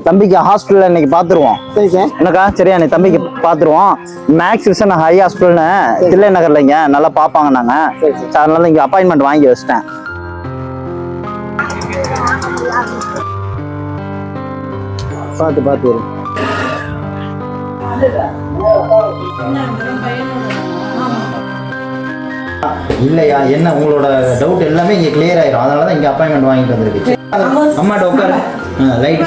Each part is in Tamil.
தம்பிக்கு ஹாஸ்பிட்டல்ல இன்னைக்கு பாத்துருவோம். சரி சார். என்னக்கா சரியா நீ தம்பிக்கு பாத்துருவோம். மேக்ஸ் விஷன் ஹை ஹாஸ்பிட்டல்னு தில்லை நகர்ல இங்க நல்லா பாப்பாங்க நாங்க. அதனால இங்க அப்பாயின்மெண்ட் வாங்கி வச்சிட்டேன். பாத்து இல்லையா என்ன உங்களோட டவுட் எல்லாமே இங்க கிளியர் ஆயிரும். அதனாலதான் இங்க அப்பாயின்மெண்ட் வாங்கிட்டு வந்திருக்கு. அம்மாட்ட உட்காரு. லைட்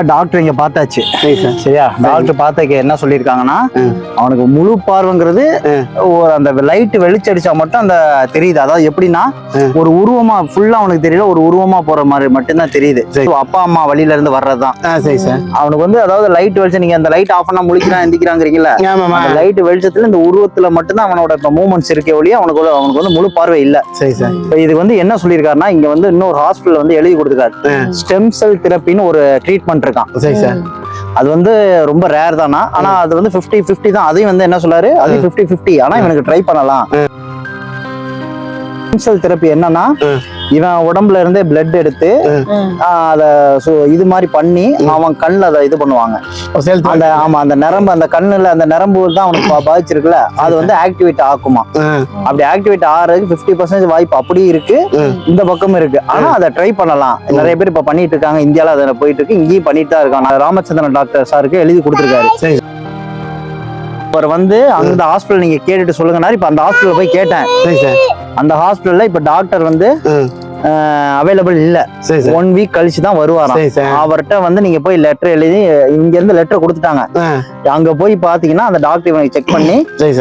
டாக்டர் இங்க பார்த்தாச்சு. சரியா டாக்டர் பார்த்தக்கு என்ன சொல்லியிருக்காங்கன்னா அவனுக்கு முழு பார்வைங்கிறது அந்த லைட் வெளிச்சடிச்சா மட்டும் அந்த தெரியுது. அதாவது எப்படின்னா ஒரு உருவமா ஃபுல்லா அவனுக்கு தெரியல, ஒரு உருவமா போற மாதிரி மட்டும்தான் தெரியுது. அப்பா அம்மா வழியில இருந்து வர்றதுதான். சரி சார். அவனுக்கு வந்து அதாவது லைட் வெளிச்சம் நீங்க அந்த லைட் ஆஃப் பண்ணா முழிக்கிறான் எந்திக்கிறாங்கிறீங்களா, லைட் வெளிச்சத்துல இந்த உருவத்துல மட்டும்தான் அவனோட மூமெண்ட்ஸ் இருக்கே ஒழிய அவனுக்கு வந்து முழு பார்வை இல்ல. சரி சார். இது வந்து என்ன சொல்லியிருக்காருன்னா இங்க வந்து இன்னொரு ஹாஸ்பிட்டல் வந்து எழுதி கொடுத்துருக்காரு. ஸ்டெம் செல் தெரப்பின்னு ஒரு ட்ரீட்மெண்ட் இருக்கான். சரி சார். அது வந்து ரொம்ப ரேர் தானா, ஆனா அது வந்து 50-50 தான். அதையும் வந்து என்ன சொல்றாரு, அது 50-50. ஆனா இவனுக்கு ட்ரை பண்ணலாம். செல் தெரப்பி என்னன்னா இவன் உடம்புல இருந்தே பிளட் எடுத்து அத இது மாதிரி பண்ணி அவன் கண்ணுல அதை இது பண்ணுவாங்க. அந்த ஆமா அந்த நரம்பு அந்த கண்ணுல அந்த நரம்பு தான் அவனுக்கு பாதிச்சிருக்குல்ல, அது வந்து ஆக்டிவேட் ஆக்குமா. அப்படி ஆக்டிவேட் ஆகிறதுக்கு 50% வாய்ப்பு அப்படி இருக்கு, இந்த பக்கம் இருக்கு. ஆனா அதை ட்ரை பண்ணலாம். நிறைய பேர் இப்ப பண்ணிட்டு இருக்காங்க. இந்தியால அதை போயிட்டு இருக்கு, இங்கேயும் பண்ணிட்டு தான் இருக்காங்க. ராமச்சந்திரன் டாக்டர் சாருக்கு எழுதி கொடுத்துருக்காரு. அவர் வந்து அந்த ஹாஸ்பிட்டல் நீங்க கேட்டுட்டு சொல்லுங்க. இப்ப அந்த ஹாஸ்பிட்டல் போய் கேட்டேன். அந்த ஹாஸ்பிட்டல்ல இப்ப டாக்டர் வந்து அவைலபிள் இல்ல. 1 வீக் கழிச்சு தான் வருவாராம். அவர்கிட்ட வந்து நீங்க போய் லெட்டர் எழுதி இங்க இருந்து லெட்டர் கொடுத்துட்டாங்க. அங்க போய் பாத்தீங்கன்னா அந்த டாக்டர் இவனை செக் பண்ணி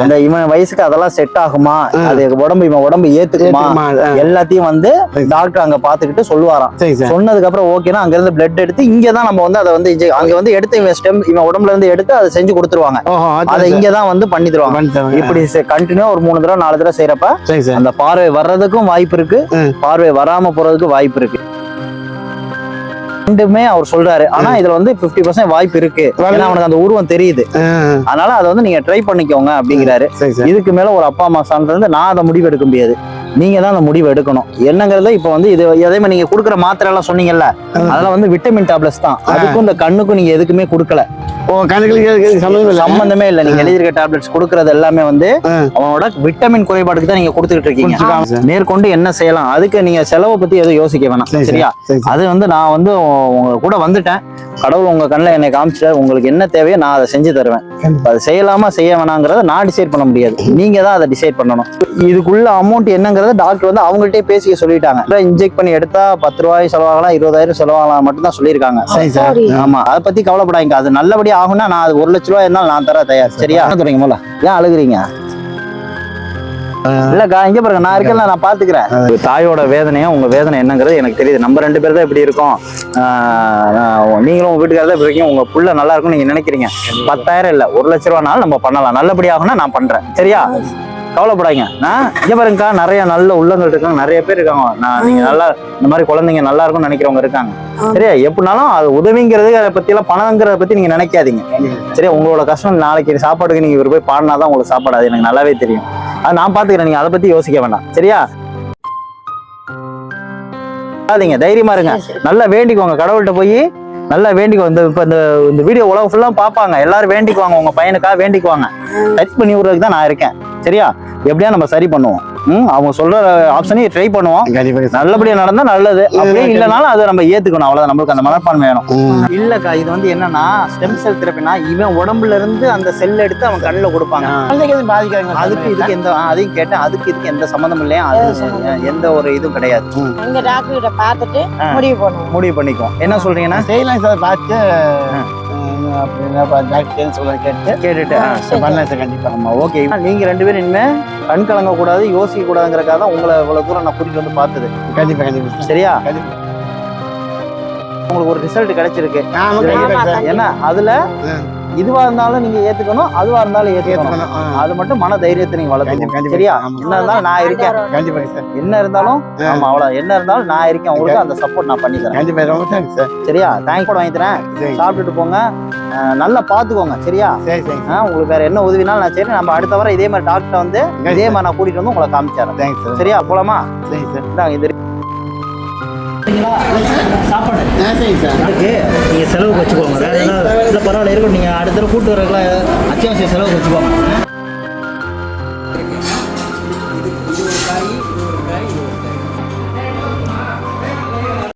அந்த இவன் வயசுக்கு அதெல்லாம் செட் ஆகுமா, அது இவன் உடம்பு ஏத்துக்குமா எல்லாத்தையும் வந்து டாக்டர் அங்க பாத்துக்கிட்டு சொல்லுவாராம். சொன்னதுக்கு அப்புறம் ஓகேனா அங்க இருந்து பிளட் எடுத்து இங்கதான் நம்ம வந்து அதை வந்து அங்க வந்து எடுத்து இவன் உடம்புல இருந்து எடுத்து அதை செஞ்சு கொடுத்துருவாங்க. அதை இங்கதான் வந்து பண்ணி தருவாங்க. இப்படி கண்டினியூ ஒரு 3 தடவை 4 தடவை செய்யறப்ப அந்த பார்வை வர்றதுக்கும் வாய்ப்பு இருக்கு, பார்வை வராம போறதுக்கு வாய்ப்பு இருக்கு. ரெண்டுமே அவர் சொல்றாரு. ஆனா இதுல வந்து 50% வாய்ப்பு இருக்கு. ஏன்னா அவனுக்கு அந்த உருவம் தெரியுது. அதனால அதை வந்து நீங்க ட்ரை பண்ணிக்கோங்க அப்படிங்கிறாரு. இதுக்கு மேல ஒரு அப்பா அம்மா சார்ந்து நான் அதை முடிவு எடுக்க முடியாது. நீங்க தான் அந்த முடிவு எடுக்கணும். என்னங்கிறத இப்ப வந்து இது அதே மாதிரி நீங்க கொடுக்குற மாத்திரை எல்லாம் சொன்னீங்கல்ல, அதெல்லாம் வந்து விட்டமின் டேப்லெட்ஸ் தான். அதுக்கும் இந்த கண்ணுக்கும் நீங்க எதுக்குமே கொடுக்கல, சம்பந்தமே இல்ல. நீங்க எழுதிருக்க டேப்லெட்ஸ் கொடுக்கறது எல்லாமே வந்து அவனோட விட்டமின் குறைபாடுக்கு தான் நீங்க கொடுத்துக்கிட்டு இருக்கீங்க. மேற்கொண்டு என்ன செய்யலாம், அதுக்கு நீங்க செலவை பத்தி எதுவும் யோசிக்க வேணாம். சரியா? அது வந்து நான் வந்து உங்க கூட வந்துட்டேன். கடவுள் உங்க கண்ணில் என்னை காமிச்சிட்டாரு. உங்களுக்கு என்ன தேவையோ நான் அதை செஞ்சு தருவேன். அது செய்யலாமா செய்ய வேணாங்கிறத நான் டிசைட் பண்ண முடியாது, நீங்க தான் அதை டிசைட் பண்ணணும். இதுக்குள்ள அமௌண்ட் என்னங்கிறத டாக்டர் வந்து அவங்கள்ட்டே பேசிக்க சொல்லிட்டாங்க. இன்ஜெக்ட் பண்ணி எடுத்தா 10 ரூபாய் செலவாகலாம், 20,000 செலவாகலாம் மட்டும் தான் சொல்லியிருக்காங்க. ஆமா, அதை பத்தி கவலைப்படாதீங்க. அது நல்லபடியா ஆகும்னா நான் அது 1 லட்ச ரூபாய் இருந்தாலும் நான் தர தயார். சரியா? தொடங்க போல ஏன் அழுகுறீங்க? இல்லக்கா இங்க பாருங்க, நான் இருக்கல, நான் பாத்துக்கிறேன். தாயோட வேதனையும் உங்க வேதனை என்னங்கிறது எனக்கு தெரியுது. நம்ம 2 பேர் தான் இப்படி இருக்கோம். நீங்களும் உங்க வீட்டுக்காரர் தான் இப்படி இருக்கீங்க. உங்க புள்ள நல்லா இருக்கும் நீங்க நினைக்கிறீங்க. 10,000 இல்ல 1 லட்ச ரூபானாலும் நம்ம பண்ணலாம். நல்லபடியாகும்னா நான் பண்றேன். சரியா? கவலைப்படாதீங்க. இங்க பாருங்கக்கா, நிறைய நல்ல உள்ளங்கள் இருக்காங்க, நிறைய பேர் இருக்காங்க. நீங்க நல்லா இந்த மாதிரி குழந்தைங்க நல்லா இருக்கும்னு நினைக்கிறவங்க இருக்காங்க. சரியா? எப்படினாலும் அது உதவிங்கிறது அதை பத்தி எல்லாம் பணங்கிறத பத்தி நீங்க நினைக்காதீங்க. சரியா? உங்களோட கஷ்டம் நாளைக்கு சாப்பாடுக்கு நீங்க இவர் போய் பாடினாதான் உங்களுக்கு சாப்பாடு. அது எனக்கு நல்லாவே தெரியும். அது நான் பாத்துக்கிறேன். நீங்க அதை பத்தி யோசிக்க வேண்டாம். சரியா? தைரியமா இருங்க. நல்லா வேண்டிக்குவாங்க கடவுள்கிட்ட போய் நல்லா வேண்டிக்குவாங்க. இந்த வீடியோ உலகம் ஃபுல்லா பாப்பாங்க. எல்லாரும் வேண்டிக்குவாங்க, உங்க பையனுக்காக வேண்டிக்குவாங்க. டச் பண்ணி விடுறதுக்கு தான் நான் இருக்கேன். சரியா? எப்படியா நம்ம சரி பண்ணுவோம். அவங்க சொல்ற ஆப்ஷனையும் ட்ரை பண்ணுவோம். நல்லபடியா நடந்தா நல்லது, அப்படியே இல்லைனாலும் அதை நம்ம ஏத்துக்கணும். அவ்வளவுதான். நம்மளுக்கு அந்த மனப்பான்மை வேணும். இல்லக்கா, இது வந்து என்னன்னா ஸ்டெம் செல் தெரப்பினா இவன் உடம்புல இருந்து அந்த செல் எடுத்து அவன் கண்ணுல கொடுப்பாங்க. அதுக்கு இதுக்கு எந்த அதையும் கேட்டேன். அதுக்கு இதுக்கு எந்த சம்மந்தம் இல்லையா? அது எந்த ஒரு இதுவும் கிடையாது. எங்க டாக்டர் பார்த்துட்டு முடிவு பண்ணிக்குவோம். என்ன சொல்றீங்கன்னா செய்யலாம் சார், பார்த்து கேட்டுட்டு கண்டிப்பா. ஓகே, நீங்க 2 பேரும் இனிமே கண் கலங்க கூடாது, யோசிக்க கூடாதுங்கிறக்காக தான் உங்களை இவ்வளவு தூரம் நான் கூட்டிட்டு வந்து பார்த்தது. கண்டிப்பா. சரியா? உங்களுக்கு ஒரு ரிசல்ட் கிடைச்சிருக்கு. ஏன்னா அதுல இதுவா இருந்தாலும் நீங்க ஏத்துக்கணும், அதுவா இருந்தாலும் ஏத்துக்கணும். ஏத்துக்கணும். அது மட்டும் மன தைரியத்தை நீங்க வளர்த்துக்கணும். கண்டிப்பா, கண்டிப்பா. சரியா? ஆமா. என்ன இருந்தாலும் நான் இருக்கேன். கண்டிப்பாங்க சார். என்ன இருந்தாலும் ஆமா அவ்வளவு. என்ன இருந்தாலும் நான் இருக்கேன். உங்களுக்கு அந்த சப்போர்ட் நான் பண்ணி தரேன். கண்டிப்பா ரொம்ப தேங்க்ஸ் சார். சரியா? தேங்க்ஸ் கூட வாங்கி தரேன். சரி சாப்பிட்டுட்டு போங்க. நல்லா பாத்துக்கோங்க. சரியா? சரி சரி உங்களுக்கு வேற என்ன உதவினாலும் நான் சரி. நம்ம அடுத்த வாரம் இதே மாதிரி டாக்டர் வந்து இதே மாதிரி நான் கூட்டிட்டு வந்து உங்களை காமிச்சிடுறேன். Thanks sir. சரியா? போலாமா? சரி சார். இந்தாங்க இது சாப்பாடு சரி சார். அதுக்கு நீங்கள் செலவுக்கு வச்சுக்கோங்க. வேற ஏதாவது இல்லை பரவாயில்ல இருக்கும். நீங்கள் அடுத்த தடவை கூட்டு வரக்குள்ள அத்தியாவசிய செலவுக்கு வச்சுக்கோங்க.